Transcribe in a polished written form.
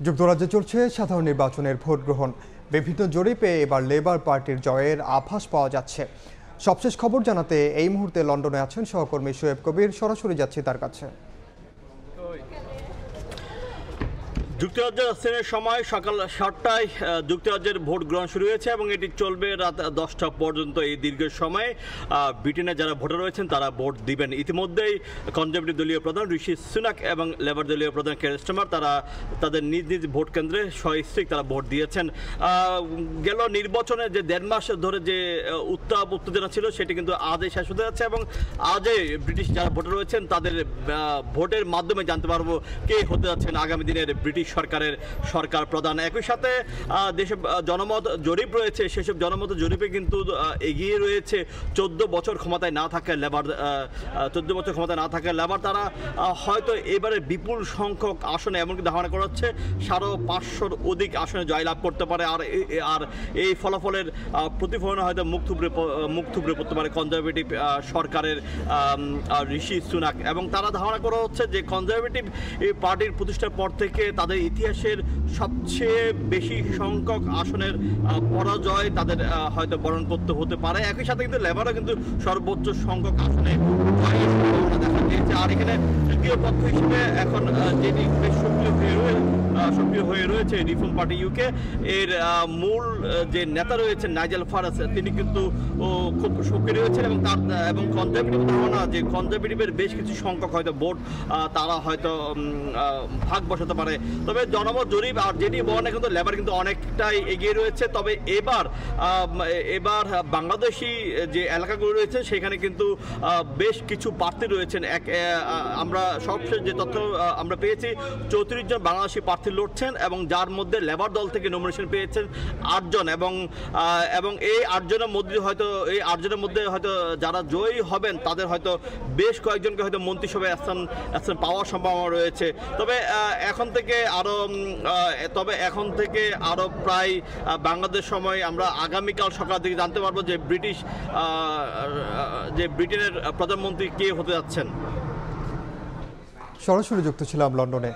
যুক্তরাজ্যে চলছে সাধারণ নির্বাচনের ভোট গ্রহণ। বিভিন্ন জরিপে এবার লেবার পার্টির জয়ের আভাস পাওয়া যাচ্ছে। সবশেষ খবর জানাতে এই মুহূর্তে লন্ডনে আছেন সহকর্মী শোয়েব কবির। সরাসরি যাচ্ছি তার কাছে। যুক্তরাজ্যের রাজধানীর সময় সকাল 7টায় যুক্তরাজ্যের ভোট গ্রহণ শুরু হয়েছে এবং এটি চলবে রাত 10টা পর্যন্ত। এই দীর্ঘ সময়ে ব্রিটেনে যারা ভোটার রয়েছেন তারা ভোট দিবেন। ইতিমধ্যেই কনজারভেটিভ দলীয় প্রধান ঋষি সুনাক এবং লেবার দলীয় প্রধান কেয়ার স্টারমার তারা তাদের নিজ নিজ ভোট কেন্দ্রে সস্ত্রীক তারা ভোট দিয়েছেন। গেল নির্বাচনে যে 1.5 মাস ধরে যে উত্তাপ উত্তেজনা ছিল সেটি কিন্তু আজই শেষ হতে যাচ্ছে এবং আজই ব্রিটিশ যারা ভোটার রয়েছেন তাদের ভোটের মাধ্যমে জানতে পারবো কে হতে যাচ্ছেন আগামী দিনের ব্রিটিশ সরকারের সরকার প্রধান। একই সাথে দেশে জনমত জরিপ রয়েছে, সেসব জনমত জরিপে কিন্তু এগিয়ে রয়েছে 14 বছর ক্ষমতায় না থাকা লেবার। 14 বছর ক্ষমতায় না থাকা লেবার তারা হয়তো এবারে বিপুল সংখ্যক আসনে এমনকি ধারণা করা হচ্ছে 550-র অধিক আসনে জয়লাভ করতে পারে। আর এই ফলাফলের প্রতিফলনে হয়তো মুখ থুবড়ে পড়তে পারে কনজারভেটিভ সরকারের ঋষি সুনাক। এবং তারা ধারণা করা হচ্ছে যে কনজারভেটিভ পার্টির প্রতিষ্ঠার পর থেকে তাদের ইতিহাসের সবচেয়ে বেশি সংখ্যক আসনের পরাজয় তাদের হয়তো বরণ করতে হতে পারে। একই সাথে কিন্তু লেবারও কিন্তু সর্বোচ্চ সংখ্যক আসনে দেখা গিয়েছে। আর এখানে তৃতীয় পক্ষ হিসেবে এখন যেটি বেশ সক্রিয় হয়ে রয়েছে রিফর্ম পার্টি ইউকে, এর মূল যে নেতা রয়েছেন নাইজেল ফারাজ, তিনি কিন্তু খুব সক্রিয় রয়েছেন এবং কনজারভেটিভ ধারণা যে কনজারভেটিভের বেশ কিছু সংখ্যক হয়তো ভোট তারা হয়তো ভাগ বসাতে পারে। তবে জনমত জরিপ আর যেটি বলে কিন্তু লেবার কিন্তু অনেকটাই এগিয়ে রয়েছে। তবে এবার বাংলাদেশি যে এলাকাগুলো রয়েছে সেখানে কিন্তু বেশ কিছু প্রার্থী রয়েছেন। আমরা সবশেষ যে তথ্য আমরা পেয়েছি 34 জন বাংলাদেশি প্রার্থী লড়ছেন এবং যার মধ্যে লেবার দল থেকে নমিনেশন পেয়েছেন 8 জন এবং এই 8 জনের মধ্যে হয়তো যারা জয়ী হবেন তাদের হয়তো বেশ কয়েকজনকে হয়তো মন্ত্রিসভায় স্থান পাওয়ার সম্ভাবনা রয়েছে। তবে এখন থেকে আরো প্রায় বাংলাদেশ সময় আমরা আগামীকাল সকাল থেকে জানতে পারবো যে ব্রিটেনের প্রধানমন্ত্রী কে হতে যাচ্ছেন। সরাসরি যুক্ত ছিলাম লন্ডনে।